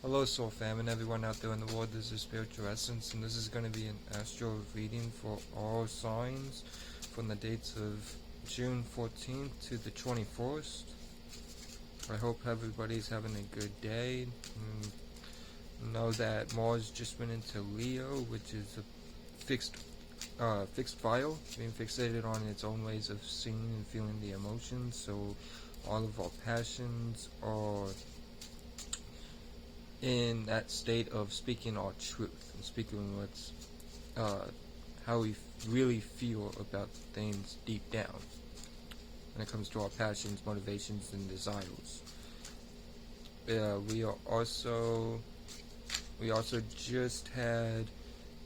Hello Soul Fam and everyone out there in the world. This is Spiritual Essence, and this is going to be an astro reading for all signs from the dates of June 14th to the 21st. I hope everybody's having a good day. Know that Mars just went into Leo, which is a fixed file, being fixated on its own ways of seeing and feeling the emotions. So all of our passions are in that state of speaking our truth and speaking what's how we really feel about things deep down when it comes to our passions, motivations, and desires. We also just had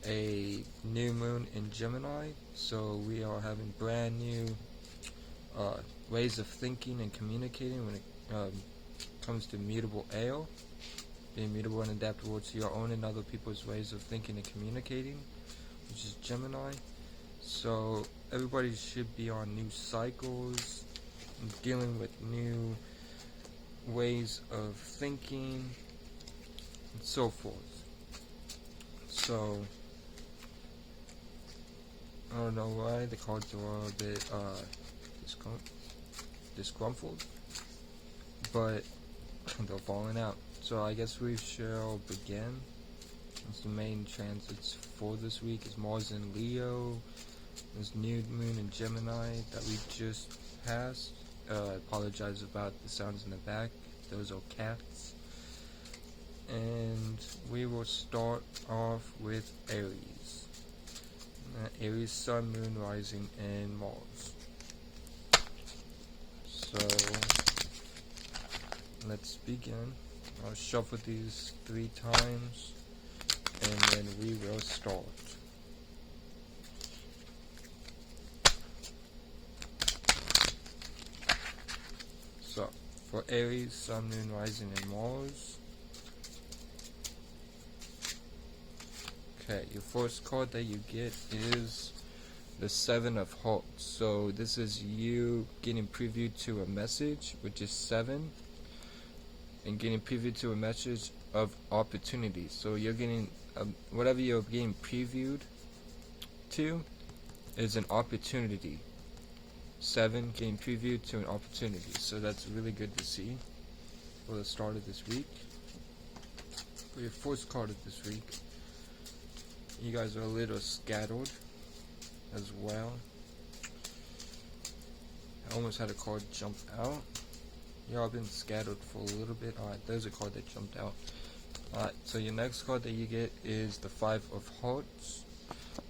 a new moon in Gemini, so we are having brand new ways of thinking and communicating when it comes to mutable ale. Being mutable and adaptable to your own and other people's ways of thinking and communicating, which is Gemini. So everybody should be on new cycles, dealing with new ways of thinking, and so forth. So I don't know why the cards are a bit disgruntled, but they're falling out. So I guess we shall begin. That's the main transits for this week. Is Mars in Leo. There's new moon in Gemini that we just passed. I apologize about the sounds in the back. Those are cats. And we will start off with Aries. Aries, Sun, Moon, Rising, and Mars. So let's begin. I'll shuffle these 3 times, and then we will start. So, for Aries, Sun, Moon, Rising, and Mars. Okay, your first card that you get is the 7 of Hearts. So, this is you getting preview to a message, which is 7. And getting preview to a message of opportunity. So you're getting whatever you're getting previewed to is an opportunity. 7, getting previewed to an opportunity. So that's really good to see for the start of this week. For your first card of this week, you guys are a little scattered as well. I almost had a card jump out. Y'all been scattered for a little bit. Alright, there's a card that jumped out. Alright, so your next card that you get is the 5 of Hearts.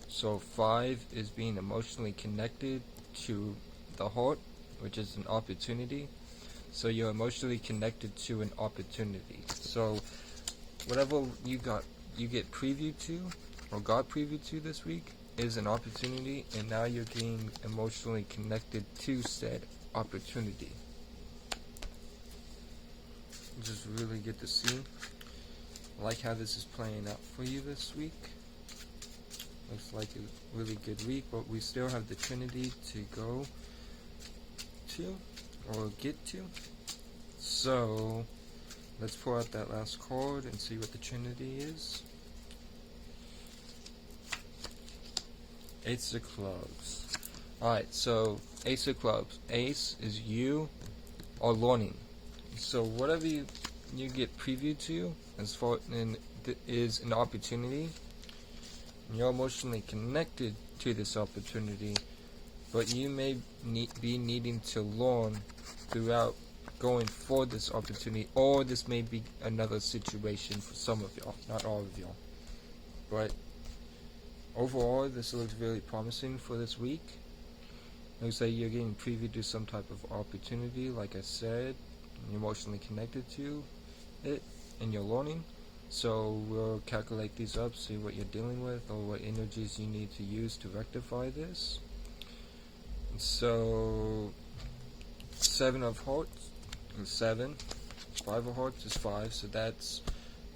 So 5 is being emotionally connected to the heart, which is an opportunity. So you're emotionally connected to an opportunity. So whatever you get preview to or got preview to this week is an opportunity, and now you're getting emotionally connected to said opportunity. Just really good to see. I like how this is playing out for you this week. Looks like a really good week, but we still have the Trinity to go to or get to. So let's pull out that last card and see what the Trinity is. Ace of Clubs. Alright, so Ace of Clubs. Ace is you are learning. So whatever you get preview to as far is an opportunity. You're emotionally connected to this opportunity, but you may be needing to learn throughout going for this opportunity, or this may be another situation for some of y'all, not all of y'all. But overall, this looks really promising for this week. Looks like you're getting preview to some type of opportunity, like I said. You're emotionally connected to it and you're learning. So we'll calculate these up, see what you're dealing with or what energies you need to use to rectify this. So 7 of Hearts is 7, 5 of Hearts is 5, so that's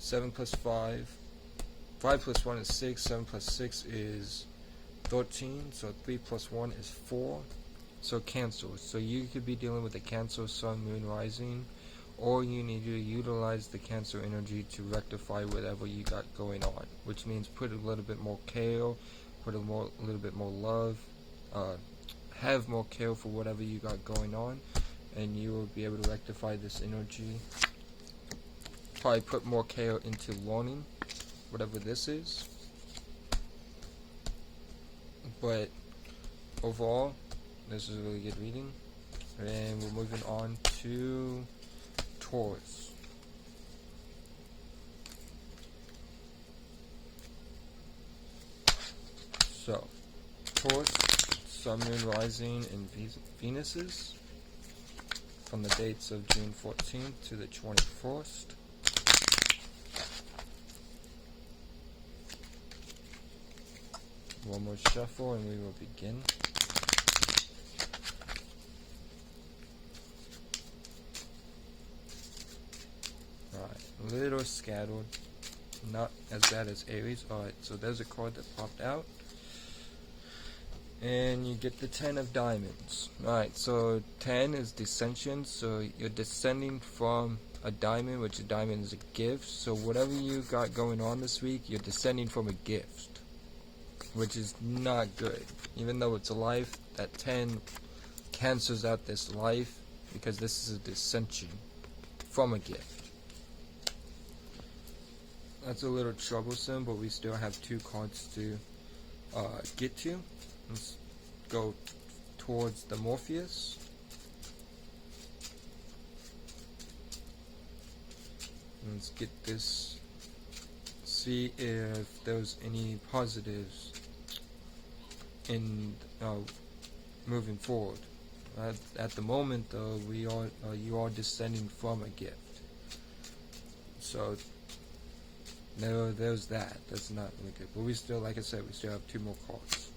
7 plus 5. 5 plus 1 is 6, 7 plus 6 is 13, so 3 plus 1 is 4. So Cancer. So you could be dealing with a Cancer, Sun, Moon, Rising, or you need to utilize the Cancer energy to rectify whatever you got going on, which means put a little bit more care, put a little bit more love, have more care for whatever you got going on, and you will be able to rectify this energy. Probably put more care into learning whatever this is, but overall this is a really good reading. And we're moving on to Taurus. So Taurus, Sun, Moon, Rising, and Venuses from the dates of June 14th to the 21st. One more shuffle and we will begin. Alright, a little scattered, not as bad as Aries. Alright, so there's a card that popped out. And you get the 10 of Diamonds. Alright, so 10 is descension, so you're descending from a diamond, which a diamond is a gift. So whatever you got going on this week, you're descending from a gift, which is not good. Even though it's a life, that 10 cancels out this life, because this is a descension from a gift. That's a little troublesome, but we still have 2 cards to get to. Let's go towards the Morpheus. Let's get this, see if there's any positives in moving forward. At the moment though, you are descending from a gift, so there's that. That's not really good, but we still, like I said, we still have 2 more cards.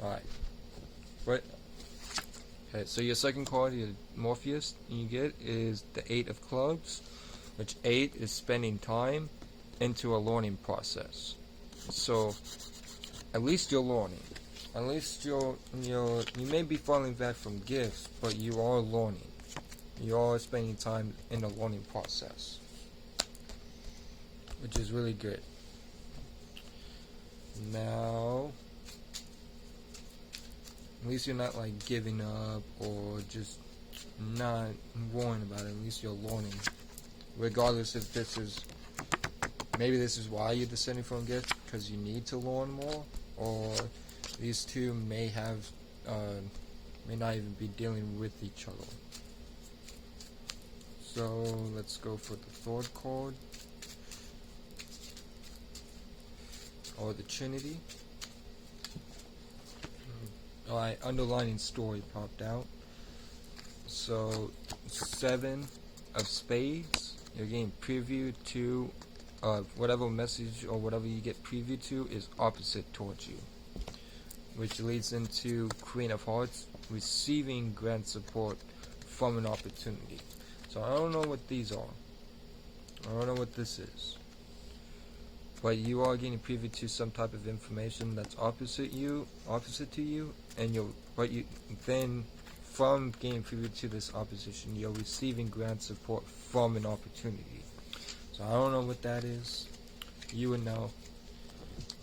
Alright, okay, so your second card, your Morpheus, you get is the 8 of Clubs, which 8 is spending time into a learning process. So at least you're learning. At least you may be falling back from gifts, but you are learning. You are spending time in the learning process, which is really good. Now, at least you're not like giving up or just not worrying about it. At least you're learning, regardless if this is, maybe this is why you're descending from gifts, because you need to learn more, or these two may have may not even be dealing with each other. So let's go for the third card, or the Trinity. Alright, underlining story popped out. So 7 of Spades, you're getting previewed to whatever message or whatever you get previewed to is opposite towards you, which leads into Queen of Hearts, receiving grant support from an opportunity. So I don't know what these are. I don't know what this is. But you are getting privy to some type of information that's opposite to you, and then from getting privy to this opposition, you're receiving grant support from an opportunity. So I don't know what that is. You would know.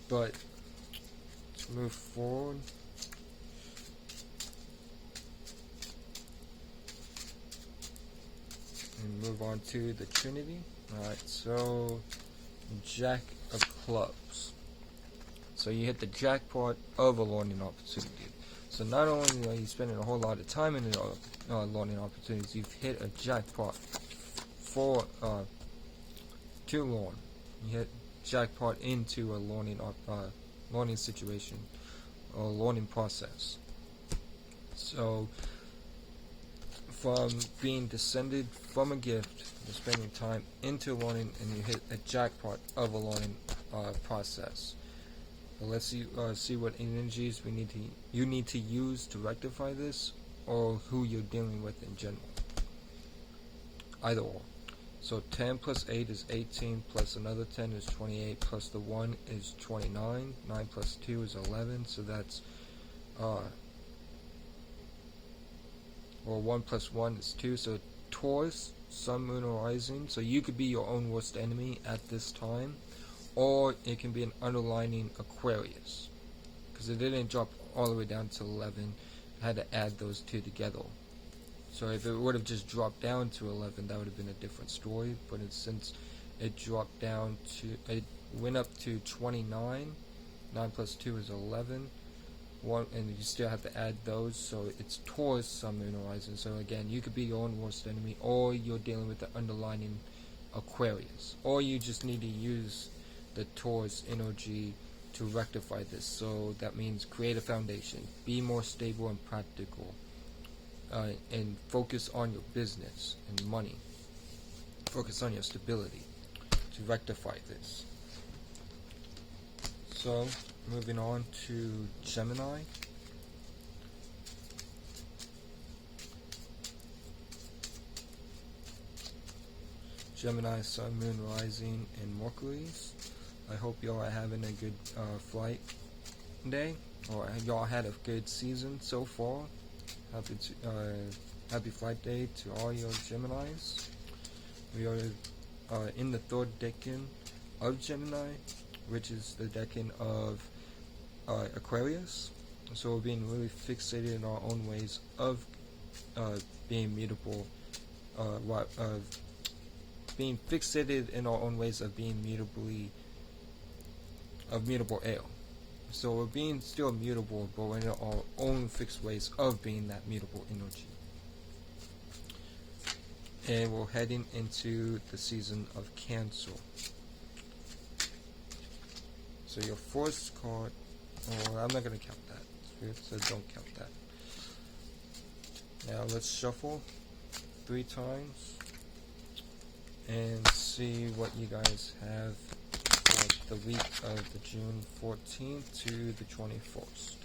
But let's move forward. And move on to the Trinity. Alright, so Jack of Clubs. So you hit the jackpot of a learning opportunity. So not only are you spending a whole lot of time in learning opportunities, you've hit a jackpot for to learn. You hit jackpot into a learning situation or learning process. So from being descended from a gift, you're spending time into learning, and you hit a jackpot of a learning process. So let's see what energies you need to use to rectify this, or who you're dealing with in general. Either or. So 10 plus 8 is 18, plus another 10 is 28, plus the 1 is 29, 9 plus 2 is 11, so that's or 1 plus 1 is 2, so Taurus, Sun, Moon, or Rising. So you could be your own worst enemy at this time, or it can be an underlining Aquarius, because it didn't drop all the way down to 11. I had to add those two together. So if it would have just dropped down to 11, that would have been a different story. But since it dropped down to, it went up to 29. 9 plus 2 is 11. And you still have to add those. So it's Taurus, Sun, Moon, Horizon. So again, you could be your own worst enemy, or you're dealing with the underlining Aquarius, or you just need to use the Taurus energy to rectify this. So that means create a foundation, be more stable and practical, and focus on your business and money. Focus on your stability to rectify this. So, moving on to Gemini. Gemini, Sun, Moon, Rising, and Mercury's. I hope y'all are having a good flight day, or y'all had a good season so far. Happy flight day to all your Geminis. We are in the third decan of Gemini, which is the decan of Aquarius. So we're being really fixated in our own ways of being mutable, being fixated in our own ways of being mutable air. So we're being still mutable, but we're in our own fixed ways of being that mutable energy. And we're heading into the season of Cancer. So your first card, I'm not going to count that. Spirit says don't count that. Now let's shuffle 3 times and see what you guys have for the week of the June 14th to the 21st.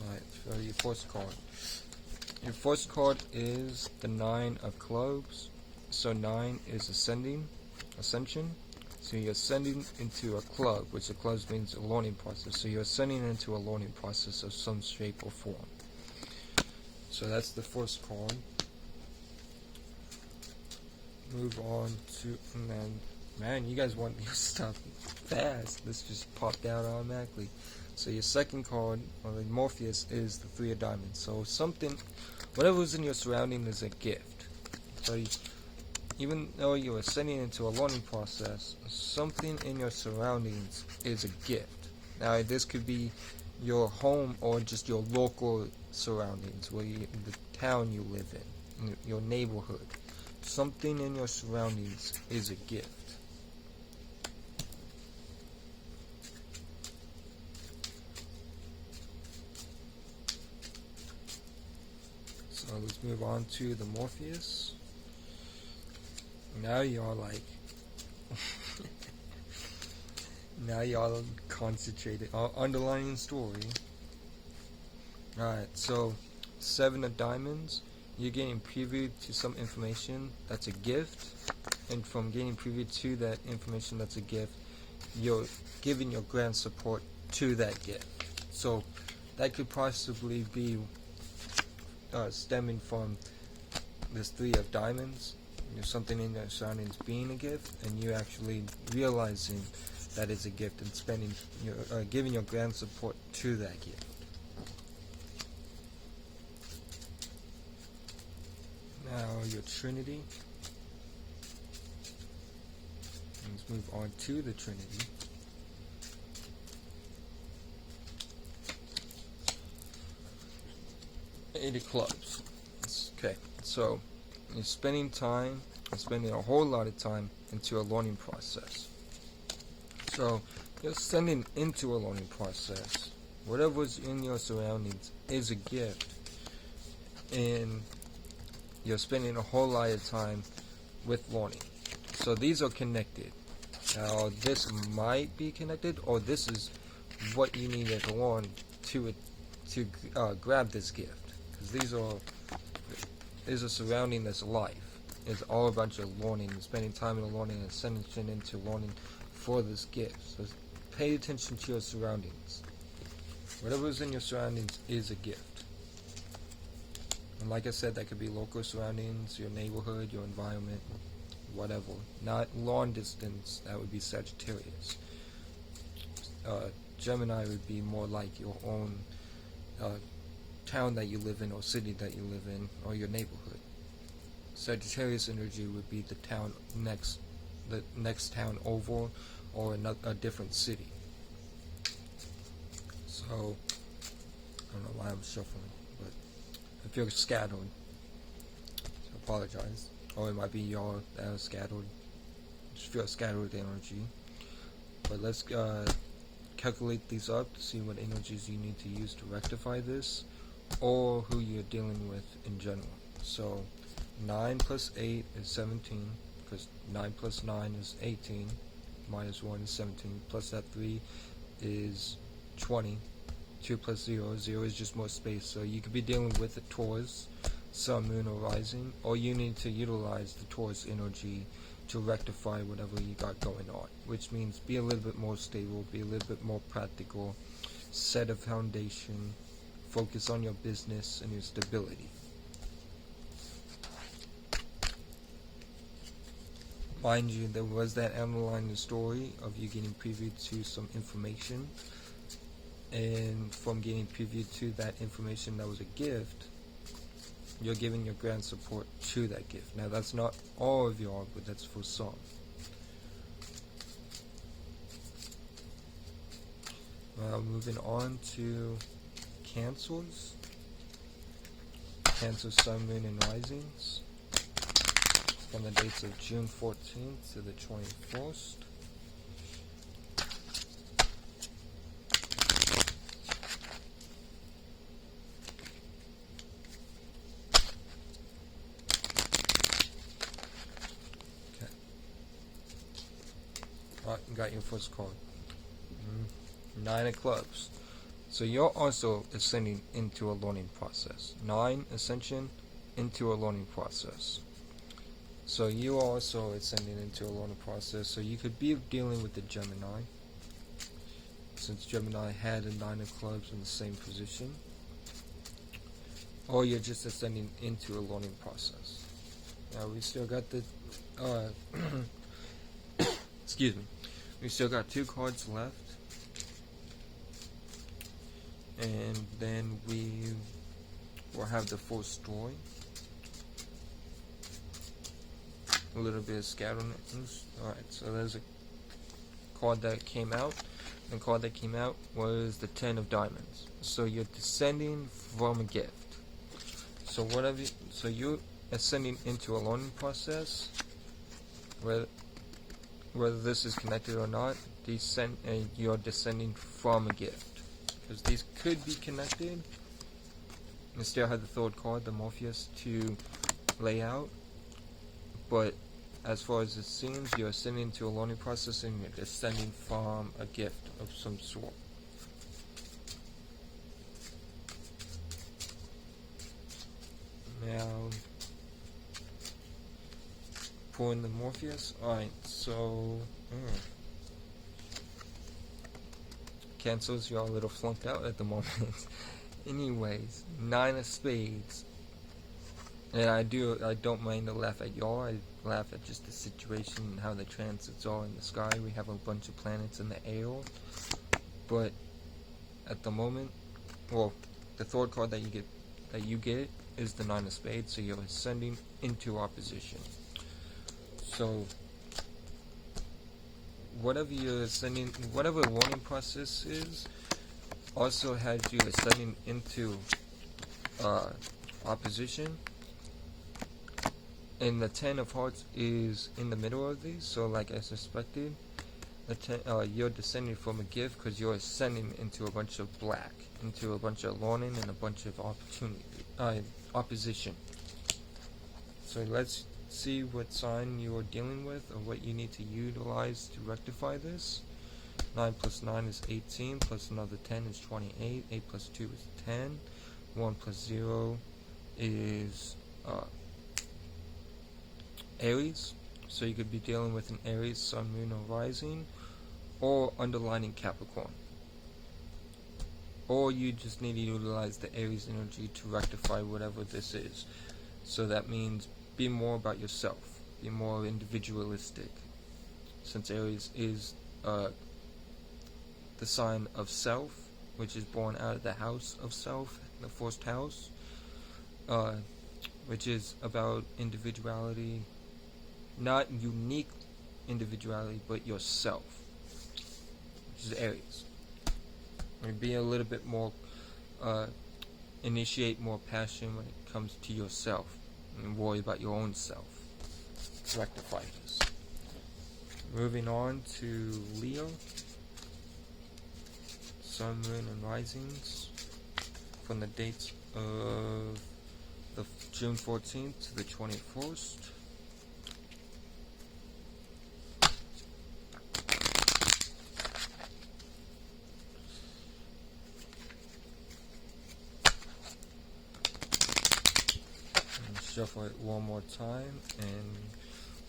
Alright, so your first card. Your first card is the 9 of Clubs. So 9 is ascension. So you're ascending into a club, which the clubs means a learning process. So you're ascending into a learning process of some shape or form. So that's the first card. Move on to, and then, man, you guys want your stuff fast. This just popped out automatically. So your second card, or the Morpheus, is the 3 of Diamonds. So something, whatever's in your surrounding is a gift. So even though you're ascending into a learning process, something in your surroundings is a gift. Now, this could be your home or just your local surroundings, the town you live in, your neighborhood. Something in your surroundings is a gift. So let's move on to the Morpheus. Now y'all like now y'all concentrated underlining story. Alright, so 7 of Diamonds, you're getting preview to some information that's a gift, and from getting preview to that information that's a gift, you're giving your grand support to that gift. So that could possibly be stemming from this 3 of Diamonds. Something in your surroundings being a gift, and you actually realizing that it's a gift and spending giving your grand support to that gift. Now your Trinity. Let's move on to the Trinity. Eight of Clubs. Okay, so you're spending a whole lot of time into a learning process. So you're ascending into a learning process. Whatever's in your surroundings is a gift, and you're spending a whole lot of time with learning. So these are connected. Now this might be connected, or this is what you need to learn to grab this gift, because these are surrounding this life. is all about your learning, spending time in learning and ascension into learning for this gift. So pay attention to your surroundings. Whatever is in your surroundings is a gift. And like I said, that could be local surroundings, your neighborhood, your environment, whatever. Not long distance, that would be Sagittarius. Gemini would be more like your own town that you live in, or city that you live in, or your neighborhood. Sagittarius energy would be the next town over, or a different city. So I don't know why I'm shuffling, but if you're scattered, so apologize. Or it might be y'all that are scattered. Just feel scattered energy. But let's calculate these up to see what energies you need to use to rectify this, or who you're dealing with in general. So 9 plus 8 is 17, because 9 plus 9 is 18, minus 1 is 17, plus that 3 is 20, 2 plus 0, 0 is just more space. So you could be dealing with a Taurus, Sun, Moon, or Rising, or you need to utilize the Taurus energy to rectify whatever you got going on, which means be a little bit more stable, be a little bit more practical, set a foundation, focus on your business and your stability. Mind you, there was that underlying story of you getting privy to some information, and from getting privy to that information that was a gift, you're giving your grand support to that gift. Now that's not all of y'all, but that's for some. Moving on to Cancers. Cancer, Sun, Moon, and Risings. From the dates of June 14th to the 21st. Alright, you got your first card. 9 of Clubs. So you're also ascending into a learning process. 9, ascension into a learning process. So you are also ascending into a learning process. So you could be dealing with the Gemini, since Gemini had a 9 of Clubs in the same position. Or you're just ascending into a learning process. Now we still got the excuse me. We still got 2 cards left. And then we will have the full story. A little bit of scatterings. Alright, so there's a card that came out. The card that came out was the 10 of Diamonds. So you're descending from a gift. So you're ascending into a learning process, whether this is connected or not. You're descending from a gift, because these could be connected. You still have the third card, the Morpheus, to lay out, but as far as it seems, you're ascending into a learning process and you're descending from a gift of some sort. Now, pulling the Morpheus. Alright, so Cancers, y'all a little flunked out at the moment. Anyways, 9 of Spades. And I don't mind to laugh at y'all. I laugh at just the situation and how the transits are in the sky. We have a bunch of planets in the air. But at the moment, well, the third card that you get is the 9 of Spades, so you're ascending into opposition. So whatever learning process is, also has you ascending into opposition. And the 10 of Hearts is in the middle of these, so like I suspected, you're descending from a gift because you're ascending into a bunch of black, into a bunch of learning and a bunch of opposition. So let's see what sign you are dealing with, or what you need to utilize to rectify this. 9 plus 9 is 18, plus another 10 is 28, 8 plus 2 is 10, 1 plus 0 is Aries, so you could be dealing with an Aries, Sun, Moon, or Rising, or underlining Capricorn. Or you just need to utilize the Aries energy to rectify whatever this is. So that means be more about yourself, be more individualistic, since Aries is the sign of self, which is born out of the house of self, the first house, which is about individuality, not unique individuality, but yourself, which is Aries. And be a little bit more, initiate more passion when it comes to yourself, and worry about your own self. Rectify this. Moving on to Leo, Sun, Moon, and Risings, from the dates of the June 14th to the 21st. Shuffle it one more time, and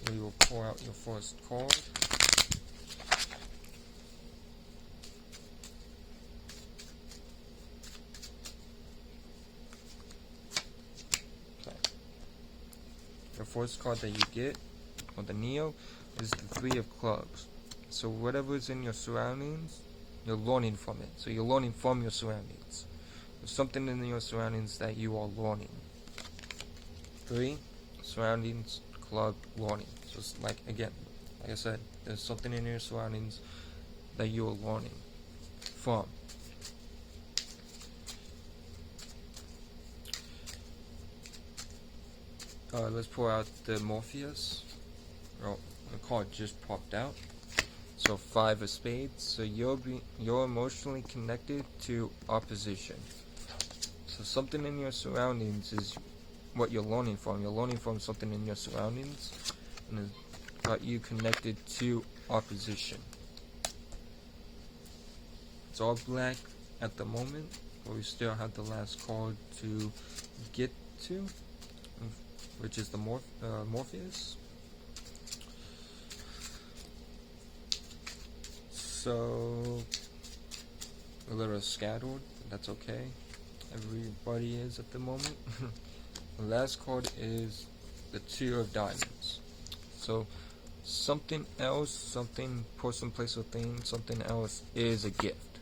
we will pour out your first card. Okay. The first card that you get, or the Neo, is the Three of Clubs. So whatever is in your surroundings, you're learning from it. So you're learning from your surroundings. There's something in your surroundings that you are learning. 3, surroundings, club, learning. So it's like, again, like I said, there's something in your surroundings that you are learning from. Let's pour out the Morpheus. Oh, the card just popped out. So 5 of Spades. So you're emotionally connected to opposition. So something in your surroundings is what you're learning from. You're learning from something in your surroundings, and it's got you connected to opposition. It's all black at the moment, but we still have the last card to get to, which is the Morpheus. So a little scattered, that's okay. Everybody is at the moment. The last card is the Two of Diamonds. So something else, something, person, place, or thing, something else is a gift.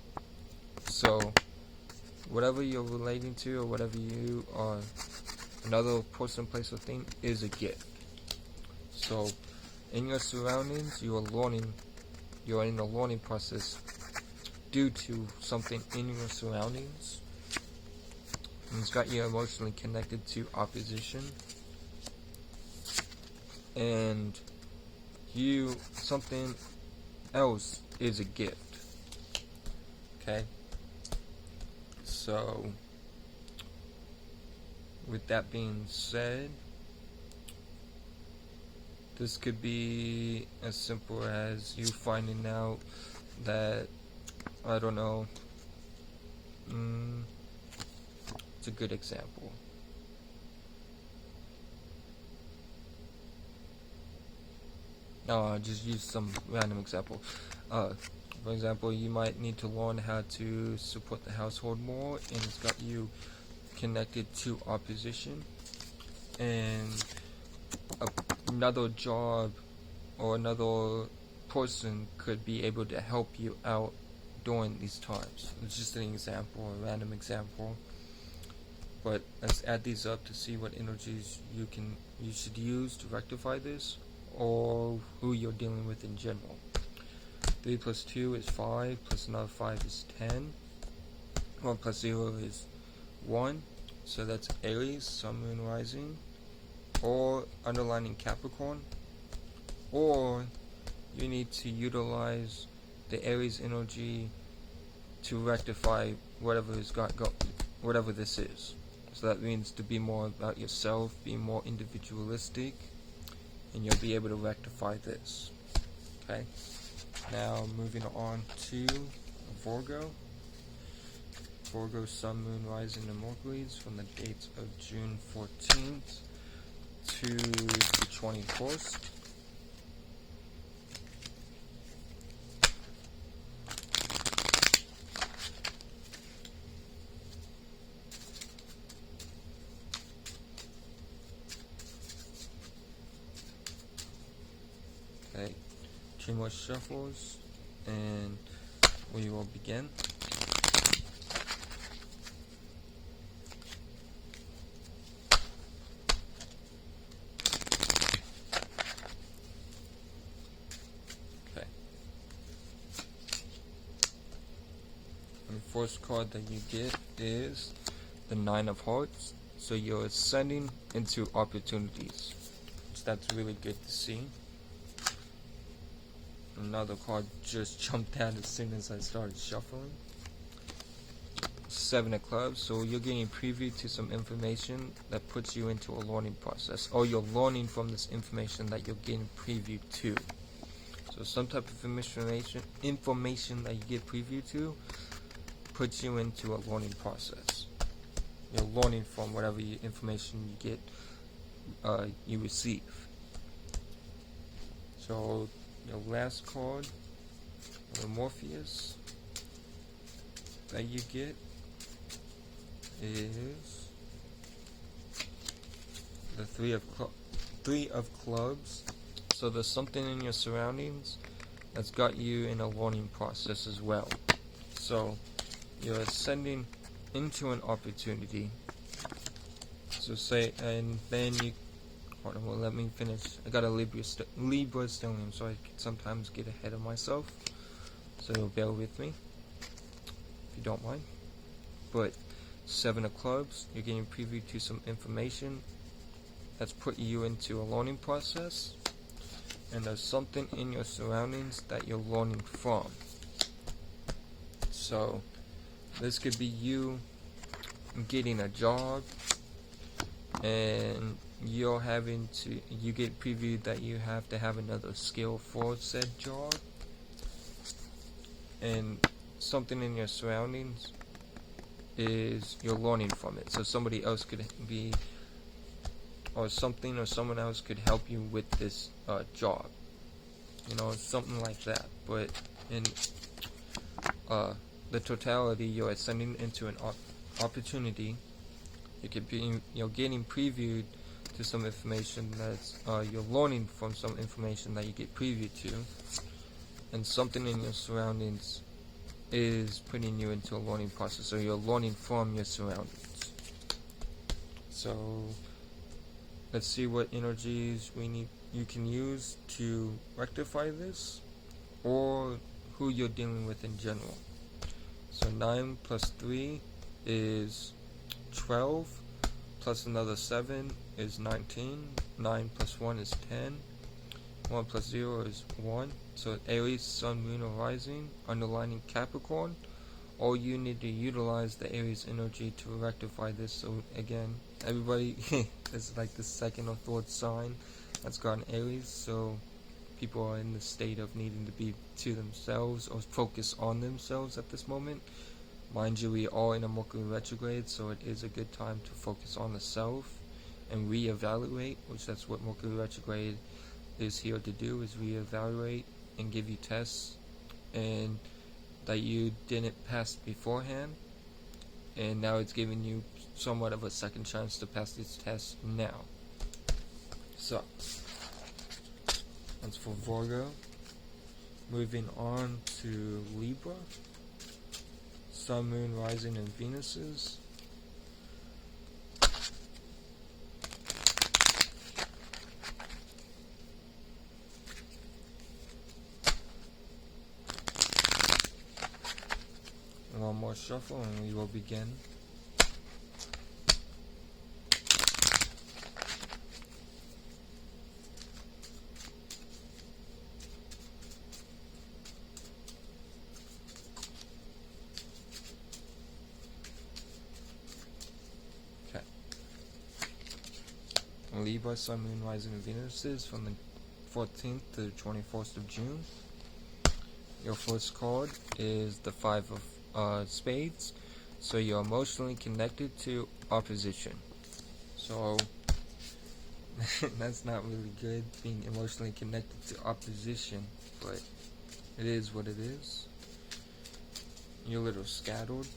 So whatever you're relating to, or whatever you are, another person, place, or thing is a gift. So in your surroundings, you are learning, you're in a learning process due to something in your surroundings. And it's got you emotionally connected to opposition, and you, something else is a gift. Okay, so with that being said, this could be as simple as you finding out that, I don't know, it's a good example. No, I'll just use some random example. For example, you might need to learn how to support the household more, and it's got you connected to opposition, and another job or another person could be able to help you out during these times. It's just an example, a random example. But let's add these up to see what energies you should use to rectify this, or who you're dealing with in general. 3 plus 2 is 5, plus another 5 is 10. 1 plus 0 is 1. So that's Aries, Sun, Moon, Rising, or underlining Capricorn. Or you need to utilize the Aries energy to rectify whatever whatever this is. So that means to be more about yourself, be more individualistic, and you'll be able to rectify this. Okay? Now moving on to Virgo. Virgo, Sun, Moon, Rising, and Mercury from the dates of June 14th to the 21st. Okay, 2 more shuffles, and we will begin. Okay. And the first card that you get is the 9 of Hearts. So you're ascending into opportunities. So that's really good to see. Another card just jumped out as soon as I started shuffling. 7 of Clubs. So you're getting preview to some information that puts you into a learning process, or you're learning from this information that you're getting preview to. So some type of information that you get preview to puts you into a learning process. You're learning from whatever information you get, you receive. So your last card, the Morpheus, that you get is the Three of Clubs. So there's something in your surroundings that's got you in a learning process as well. So you're ascending into an opportunity. So say, and then you, hold on, well, let me finish. I got a Libra stellium, so I sometimes get ahead of myself. So bear with me, if you don't mind. But 7 of Clubs, you're getting preview to some information that's put you into a learning process. And there's something in your surroundings that you're learning from. So this could be you getting a job, and you get previewed that you have to have another skill for said job, and something in your surroundings is you're learning from it. So somebody else could be, or something or someone else could help you with this job, something like that. But in the totality, you're ascending into an opportunity. You're getting previewed to some information that's you're learning from some information that you get previewed to, and something in your surroundings is putting you into a learning process. So you're learning from your surroundings. So let's see what energies you can use to rectify this, or who you're dealing with in general. So 9 plus 3 is 12, plus another 7 is 19, 9 plus 1 is 10, 1 plus 0 is 1. So Aries, Sun, Moon, or Rising, underlining Capricorn. Or you need to utilize the Aries energy to rectify this. So again, everybody, it's like the second or third sign that's got an Aries. So people are in the state of needing to be to themselves or focus on themselves at this moment. Mind you, we are in a Mercury retrograde, so it is a good time to focus on the self and reevaluate, which that's what Mercury retrograde is here to do, is reevaluate and give you tests and that you didn't pass beforehand, and now it's giving you somewhat of a second chance to pass these tests now. So that's for Virgo. Moving on to Libra. Sun, Moon, Rising, and Venuses. One more shuffle and we will begin. Libra, Sun, Moon, Rising, and Venuses from the 14th to the 21st of June. Your first card is the 5 of Spades. So you're emotionally connected to opposition. So That's not really good, being emotionally connected to opposition, but it is what it is. You're a little scattered,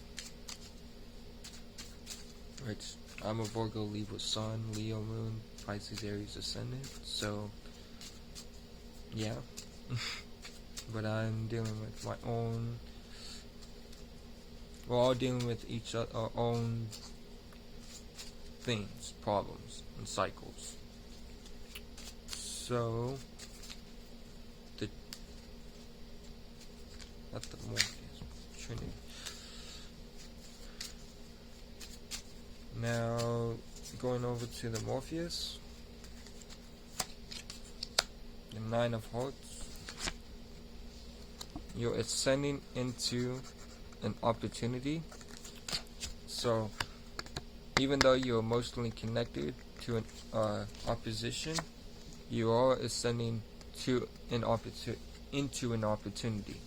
which I'm a Virgo, Libra Sun, Leo Moon, Pisces, Aries Ascendant, so yeah. But I'm dealing with my own, we're all dealing with each other, our own things, problems, and cycles. So, not the Morpheus, Trinity. Now, going over to the Morpheus, the Nine of Hearts, you're ascending into an opportunity. So, even though you're emotionally connected to an opposition, you are ascending to an into an opportunity,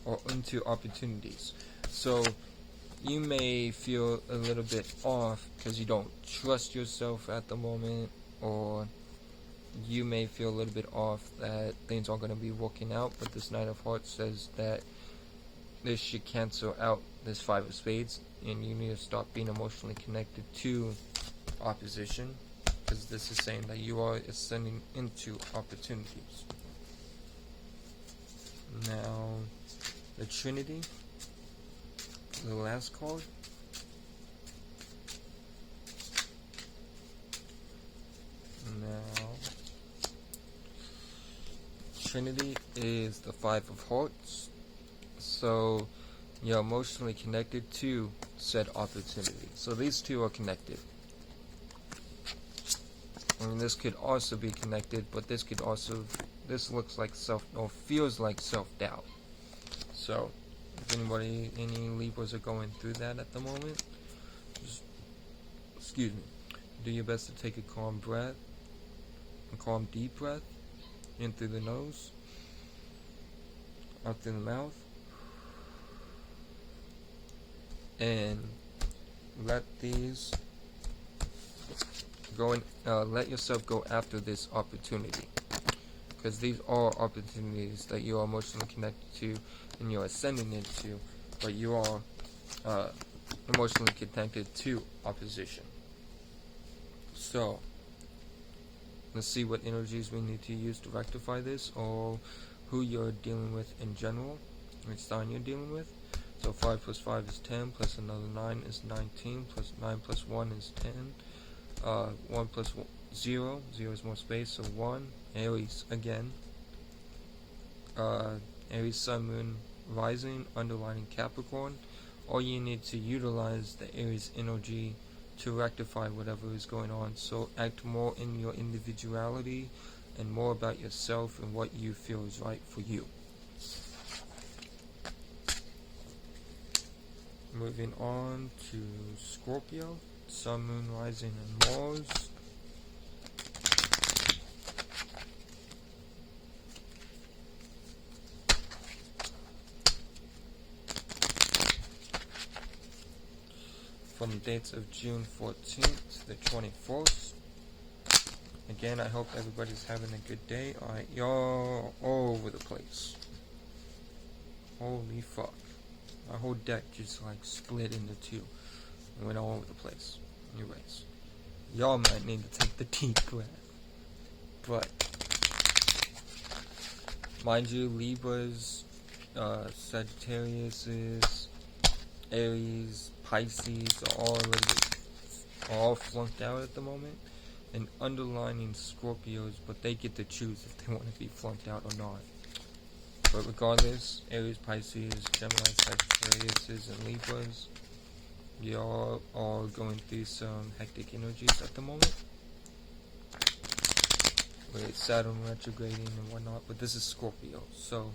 or into opportunities. So you may feel a little bit off because you don't trust yourself at the moment, or you may feel a little bit off that things aren't going to be working out. But this Knight of Hearts says that this should cancel out this Five of Spades, and you need to stop being emotionally connected to opposition, because this is saying that you are ascending into opportunities. Now, the Trinity, the last card. Now, Trinity is the Five of Hearts. So, you're emotionally connected to said opportunity. So these two are connected. I mean, this could also be connected, but this could also, this looks like or feels like self-doubt. So, if any Libras are going through that at the moment, just, excuse me, do your best to take a calm breath, a calm deep breath, in through the nose, out through the mouth, and let these go and let yourself go after this opportunity, because these are opportunities that you are emotionally connected to and you're ascending into, but you are emotionally connected to opposition. So let's see what energies we need to use to rectify this, or who you're dealing with in general, which sign you're dealing with. So 5 plus 5 is 10, plus another 9 is 19, plus 9 plus 1 is 10. 1 plus 0, 0 is more space, so 1. Aries again. Aries, Sun, Moon, Rising, underlining Capricorn. All you need to utilize the Aries energy to rectify whatever is going on. So act more in your individuality and more about yourself and what you feel is right for you. Moving on to Scorpio, Sun, Moon, Rising, and Mars. From the dates of June 14th to the 21st. Again, I hope everybody's having a good day. Alright, y'all all over the place. Holy fuck. My whole deck just like split into two and went all over the place. Anyways, y'all might need to take the deep breath. But, mind you, Libras, Sagittarius, Aries, Pisces are all flunked out at the moment. And underlining Scorpios, but they get to choose if they want to be flunked out or not. But regardless, Aries, Pisces, Gemini, Sagittarius, and Libras, y'all are going through some hectic energies at the moment, with Saturn retrograding and whatnot. But this is Scorpio, so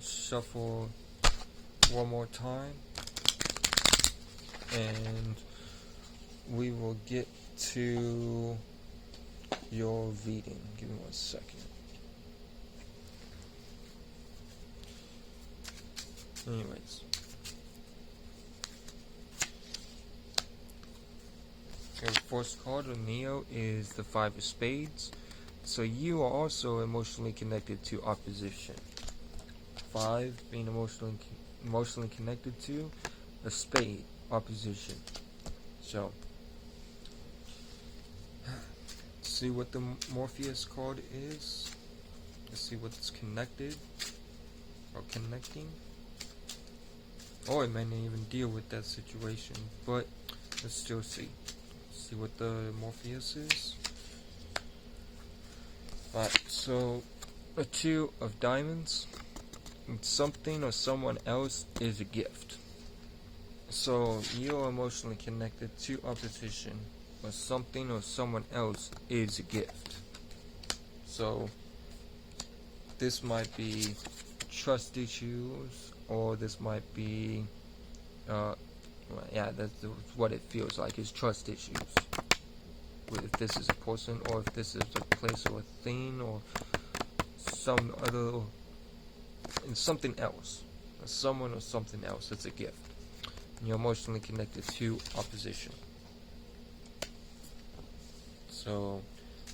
shuffle one more time, and we will get to your reading. Give me 1 second. Anyways, Your first card on Neo is the Five of Spades. So you are also emotionally connected to opposition. 5 being emotionally connected to a spade, opposition. So see what the Morpheus card is. Let's see what's connected or connecting. Or it may not even deal with that situation, but let's still see. See what the Morpheus is. Alright, so a 2 of diamonds. Something or someone else is a gift. So you're emotionally connected to opposition, or something or someone else is a gift. So this might be trust issues, or this might be yeah, that's what it feels like, is trust issues. If this is a person, or if this is a place or a thing, or some other, something else, someone or something else, it's a gift. And you're emotionally connected to opposition. So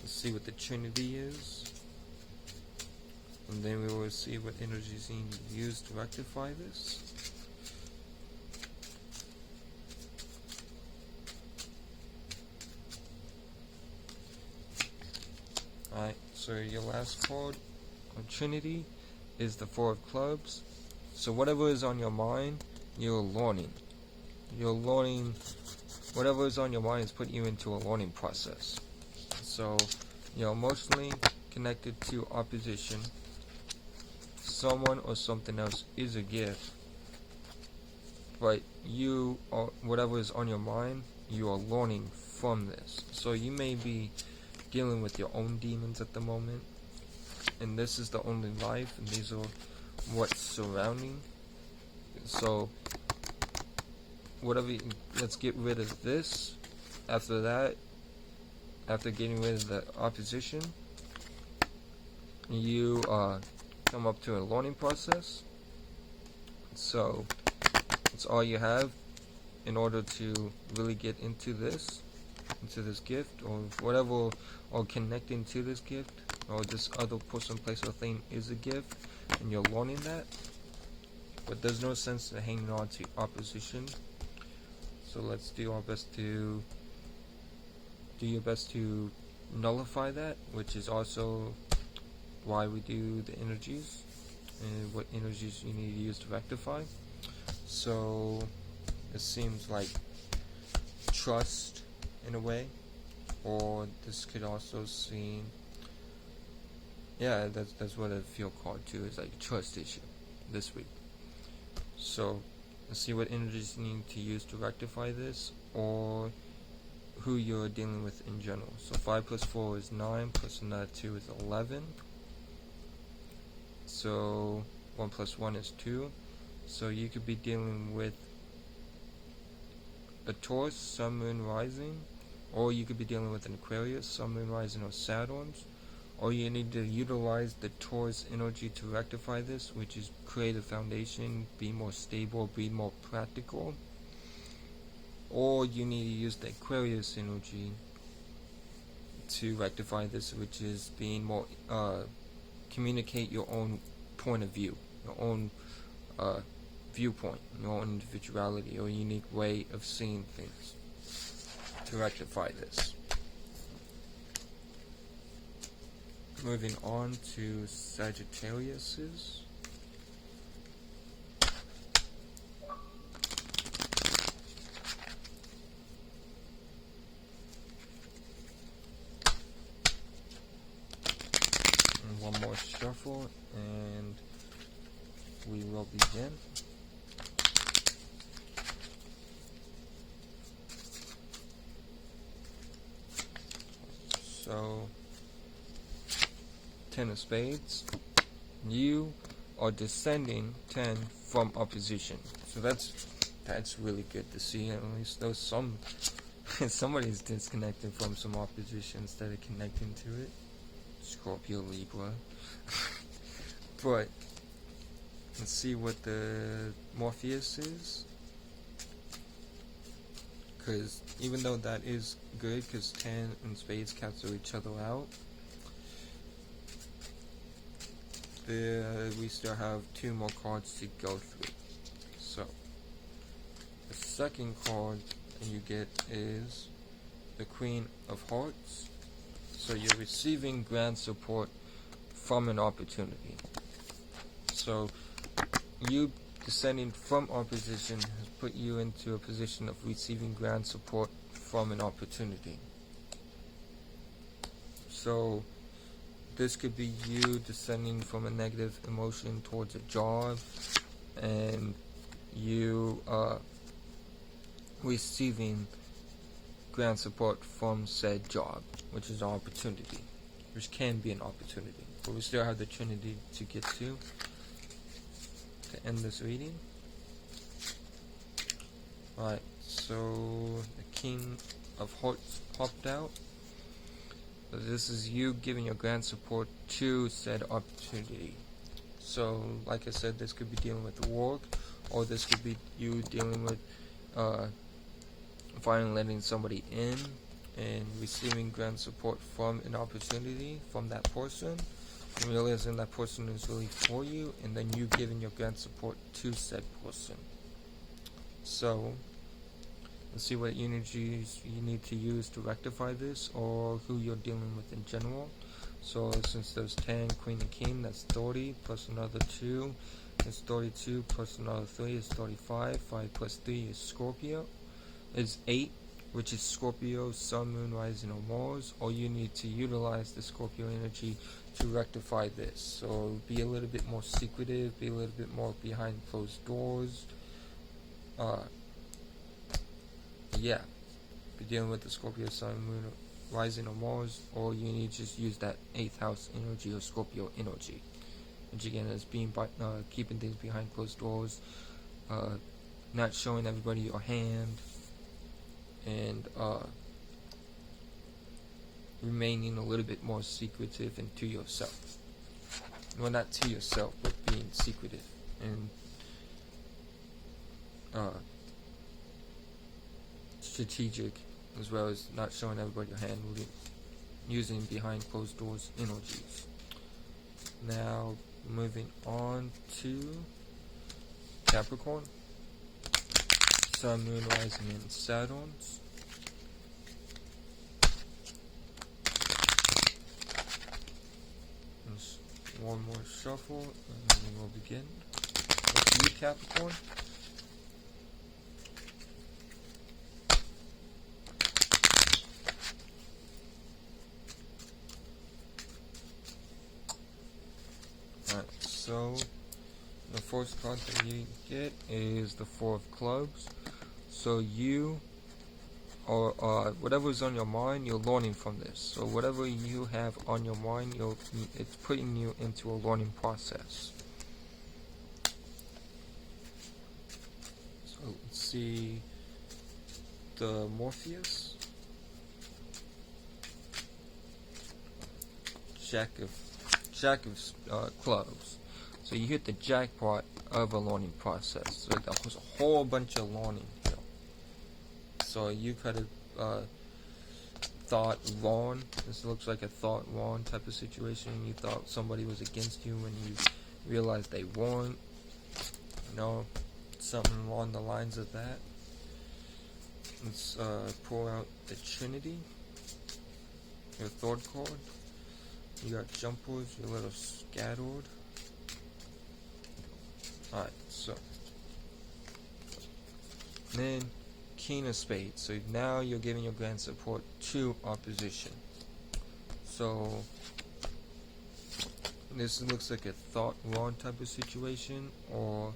let's see what the Trinity is, and then we will see what energies need to be used to rectify this. Alright, so your last card on Trinity is the Four of Clubs. So whatever is on your mind, you're learning. You're learning, whatever is on your mind is putting you into a learning process. So you're emotionally connected to opposition. Someone or something else is a gift. But you are, whatever is on your mind, you are learning from this. So you may be dealing with your own demons at the moment, and this is the only life, and these are what's surrounding. So whatever, let's get rid of this. After that, after getting rid of the opposition, you come up to a learning process. So it's all you have in order to really get into this gift, or whatever, or connecting to this gift, or this other person, place, or thing is a gift, and you're learning that. But there's no sense to hanging on to opposition. So let's do our best to nullify that, which is also why we do the energies, and what energies you need to use to rectify. So it seems like trust in a way, or this could also seem, yeah, that's what I feel called to, is like a trust issue this week. So let's see what energies you need to use to rectify this, or who you're dealing with in general. So 5 plus 4 is 9, plus another 2 is 11. So 1 plus 1 is 2. So you could be dealing with a Taurus, Sun, Moon, Rising, or you could be dealing with an Aquarius, Sun, Moon, Rising, or Saturn. Or you need to utilize the Taurus energy to rectify this, which is create a foundation, be more stable, be more practical. Or you need to use the Aquarius energy to rectify this, which is being more, communicate your own point of view, your own viewpoint, your own individuality, or unique way of seeing things to rectify this. Moving on to Sagittarius's. One more shuffle and we will begin. So 10 of Spades. You are descending 10 from opposition. So that's really good to see. At least there's somebody's disconnected from some opposition instead of connecting to it. Scorpio, Libra. But let's see what the Morpheus is. because even though that is good, because 10 and spades cancel each other out, we still have 2 more cards to go through. So the second card you get is the Queen of Hearts. So you're receiving grand support from an opportunity. So you descending from opposition has put you into a position of receiving grand support from an opportunity. So this could be you descending from a negative emotion towards a job, and you receiving grand support from said job, which is an opportunity, which can be an opportunity. But we still have the Trinity to get to end this reading. Alright, so the King of Hearts popped out. So this is you giving your grand support to said opportunity. So, like I said, this could be dealing with work, or this could be you dealing with finally letting somebody in and receiving grand support from an opportunity from that person, and realizing that person is really for you, and then you giving your grand support to said person. So let's see what energies you need to use to rectify this, or who you're dealing with in general. So since there's 10, Queen and King, that's 30, plus another 2 is 32, plus another 3 is 35, 5 plus 3 is Scorpio, is 8, which is Scorpio, Sun, Moon, Rising, or Mars. Or you need to utilize the Scorpio energy to rectify this. So be a little bit more secretive, be a little bit more behind closed doors. Yeah, be dealing with the Scorpio, Sun, Moon, Rising, or Mars. Or you need to just use that 8th house energy or Scorpio energy, which again is being keeping things behind closed doors, not showing everybody your hand, and remaining a little bit more secretive and to yourself. Well, not to yourself, but being secretive and strategic, as well as not showing everybody your hand, using behind closed doors energies. Now moving on to Capricorn, Sun, Moon, Rising, and Saturn's. Just one more shuffle and then we'll begin. With you, Capricorn. Alright, so the first card that you get is the 4 of Clubs. So you, or whatever's on your mind, you're learning from this. So whatever you have on your mind, it's putting you into a learning process. So let's see the Morpheus, Jack of Clubs. So you hit the jackpot of a learning process. So that was a whole bunch of learning here. So you could have thought wrong. This looks like a thought wrong type of situation. You thought somebody was against you when you realized they weren't. You know, something along the lines of that. Let's pull out the Trinity, your third card. You got jumpers, you're a little scattered. Alright, so then King of Spades. So now you're giving your grand support to opposition. So this looks like a thought wrong type of situation, or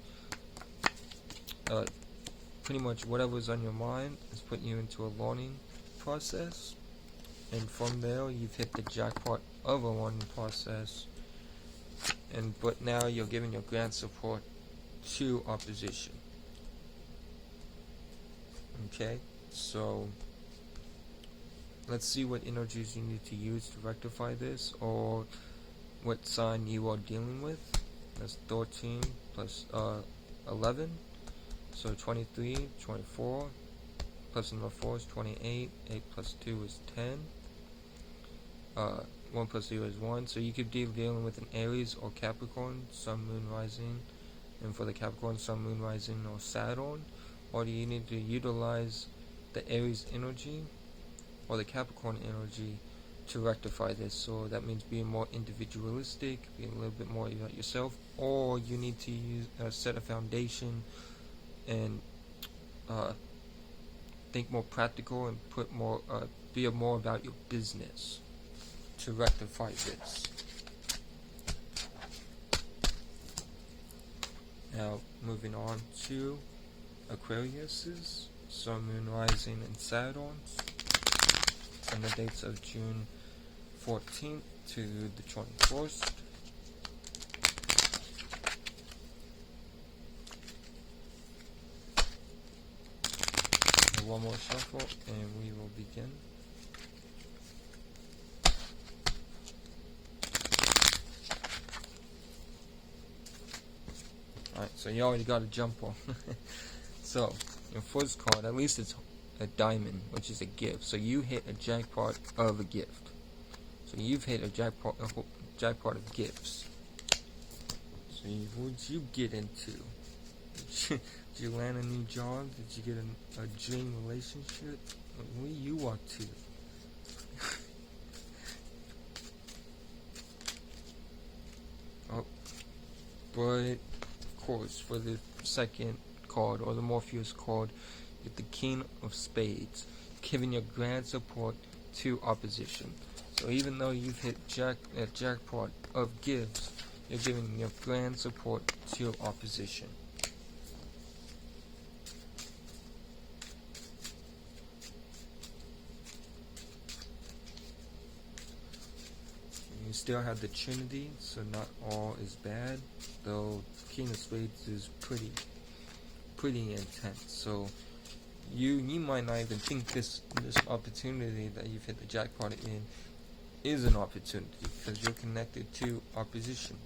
pretty much whatever's on your mind is putting you into a learning process, and from there you've hit the jackpot of a learning process, but now you're giving your grand support to opposition. Okay, so let's see what energies you need to use to rectify this, or what sign you are dealing with. That's 13 plus 11, so 23, 24, plus another 4 is 28. 8 plus 2 is 10. 1 plus 0 is 1. So you could be dealing with an Aries or Capricorn, Sun, Moon, Rising. And for the Capricorn, Sun, Moon, Rising, or Saturn. Or do you need to utilize the Aries energy or the Capricorn energy to rectify this? So that means being more individualistic, being a little bit more about yourself, or you need to use set a foundation and think more practical and put more be more about your business to rectify this. Now moving on to Aquarius's Sun, Moon, Rising, and Saturn, and the dates of June 14th to the 21st. One more shuffle and we will begin. Alright, so you already got a jump on. So, your first card, at least it's a diamond, which is a gift. So you hit a jackpot of a gift. So you've hit a jackpot of gifts. So what'd you get into? Did you land a new job? Did you get a dream relationship? What are you up to? Oh, but of course, for the second card, or the Morpheus card, with the King of Spades, giving your grand support to opposition. So even though you've hit a jackpot of gifts, you're giving your grand support to opposition. You still have the Trinity, so not all is bad, though King of Spades is pretty intense. So you might not even think this opportunity that you've hit the jackpot in is an opportunity, because you're connected to opposition,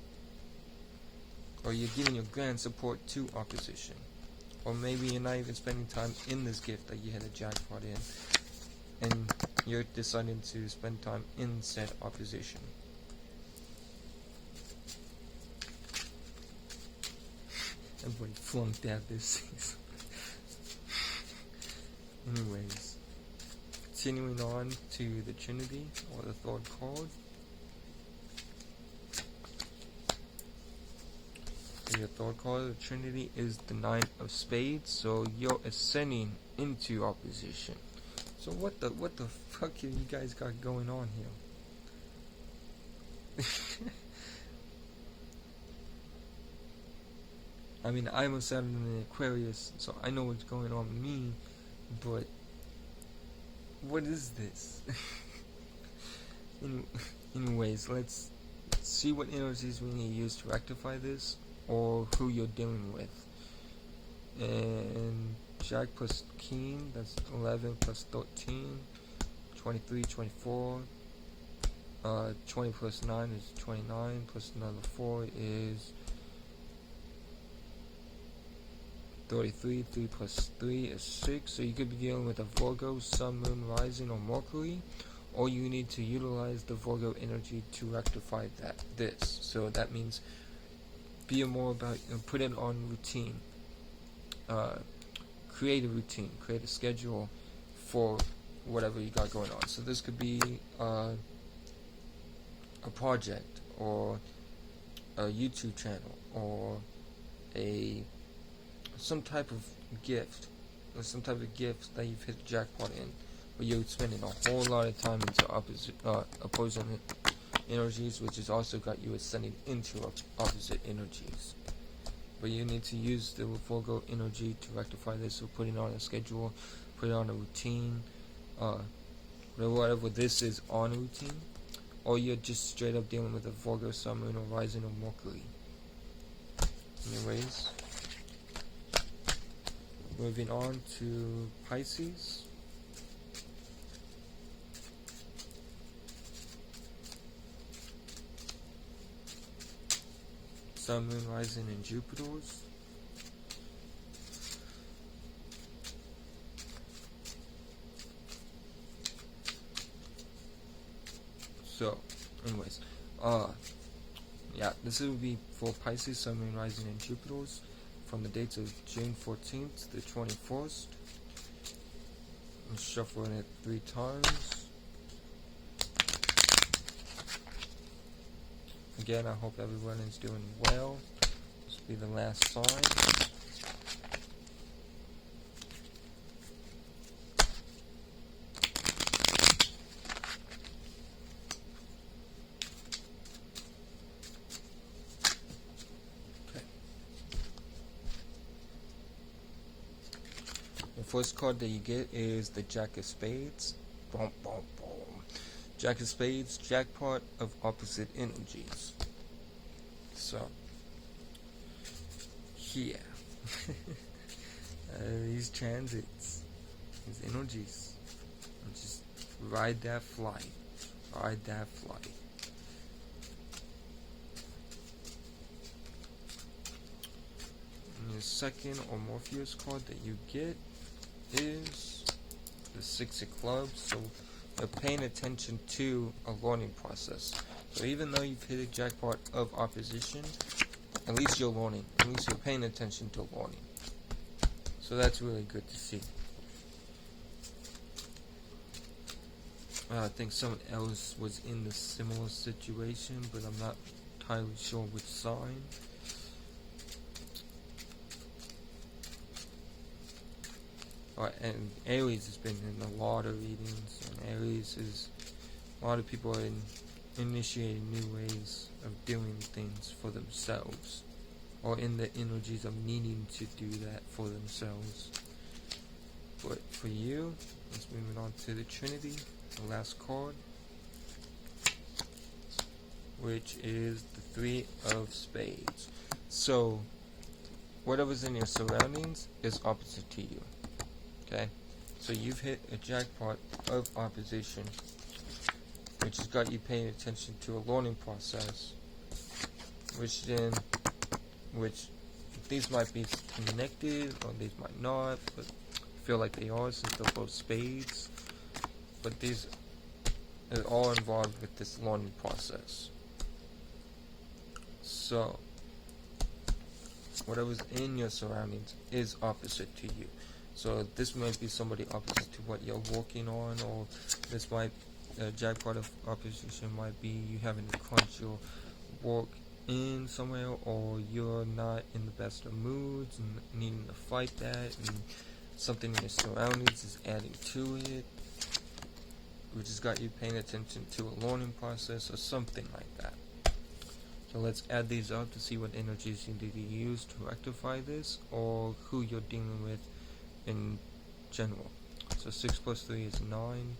or you're giving your grand support to opposition, or maybe you're not even spending time in this gift that you hit a jackpot in, and you're deciding to spend time in said opposition. Everybody flunked out this season. Anyways, continuing on to the Trinity, or the third card. So your third card, the Trinity, is the Nine of Spades. So you're ascending into opposition. So what the fuck have you guys got going on here? I mean, I'm a Saturn and an Aquarius, so I know what's going on with me, but what is this? Anyways, let's see what energies we need to use to rectify this, or who you're dealing with. And Jack plus King, that's 11 plus 13, 23, 24. 20 plus 9 is 29, plus another 4 is 33. 3 plus 3 is 6. So you could be dealing with a Virgo, Sun, Moon, Rising, or Mercury, or you need to utilize the Virgo energy to rectify this. So that means be more about, put it on routine. Create a routine, create a schedule for whatever you got going on. So this could be a project, or a YouTube channel, or some type of gift, or some type of gift that you've hit the jackpot in, where you're spending a whole lot of time into opposing energies, which has also got you ascending into opposite energies. But you need to use the Virgo energy to rectify this. So put it on a schedule, put it on a routine, whatever this is, on a routine, or you're just straight up dealing with a Virgo, Sun, Moon, or Rising, or Mercury. Anyways, moving on to Pisces. Sun, Moon, Rising, and Jupiter's. So, anyways, yeah, this will be for Pisces, Sun, Moon, Rising, and Jupiters from the dates of June 14th to the 21st. I'm shuffling it 3 times. Again, I hope everyone is doing well. This will be the last sign. The first card that you get is the Jack of Spades. Boom, boom, boom. Jack of Spades, jackpot of opposite energies. So, yeah. These transits, these energies. Just ride that flight. Ride that flight. And the second or Morpheus card that you get is the 6 of Clubs. So you're paying attention to a learning process. So even though you've hit a jackpot of opposition, at least you're learning. At least you're paying attention to learning. So that's really good to see. I think someone else was in the similar situation, but I'm not entirely sure which sign. And Aries has been in a lot of readings, and Aries is, a lot of people are initiating new ways of doing things for themselves, or in the energies of needing to do that for themselves. But for you, let's move on to the Trinity, the last card, which is the 3 of Spades. So, whatever's in your surroundings is opposite to you. Okay, so you've hit a jackpot of opposition, which has got you paying attention to a learning process, which these might be connected or these might not, but I feel like they are since they're both spades. But these are all involved with this learning process. So, whatever's in your surroundings is opposite to you. So this might be somebody opposite to what you're working on, or this might, jackpot of opposition might be you having to crunch your work in somewhere, or you're not in the best of moods and needing to fight that, and something in your surroundings is adding to it, which has got you paying attention to a learning process or something like that. So let's add these up to see what energies you need to use to rectify this, or who you're dealing with in general. So 6 plus 3 is 9,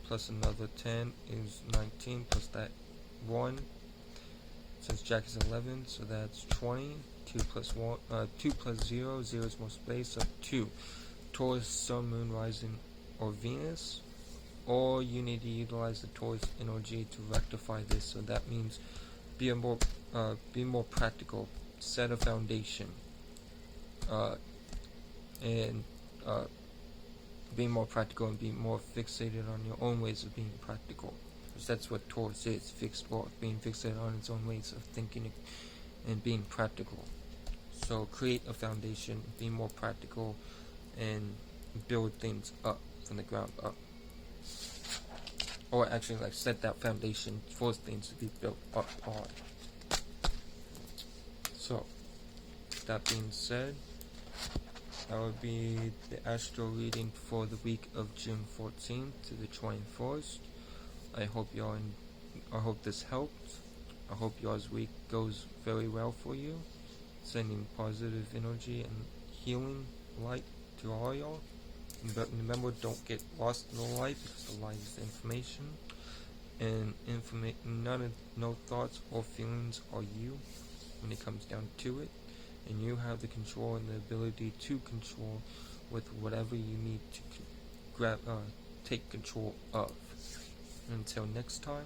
plus another 10 is 19, plus that 1. Since Jack is 11, so that's 20. 2 plus 1, 2 plus 0, 0 is more space, so 2. Taurus, Sun, Moon, Rising, or Venus. Or you need to utilize the Taurus energy to rectify this. So that means be more practical, set a foundation, and being more practical and being more fixated on your own ways of being practical, because that's what Taurus is, being fixated on its own ways of thinking and being practical. So create a foundation, be more practical, and build things up from the ground up, or actually like set that foundation for things to be built up on. So that being said, that would be the astro reading for the week of June 14th to the 21st. I hope this helped. I hope y'all's week goes very well for you. Sending positive energy and healing light to all y'all. But remember, don't get lost in the light, because the light is information. And no thoughts or feelings are you when it comes down to it. And you have the control and the ability to control with whatever you need to take control of. Until next time,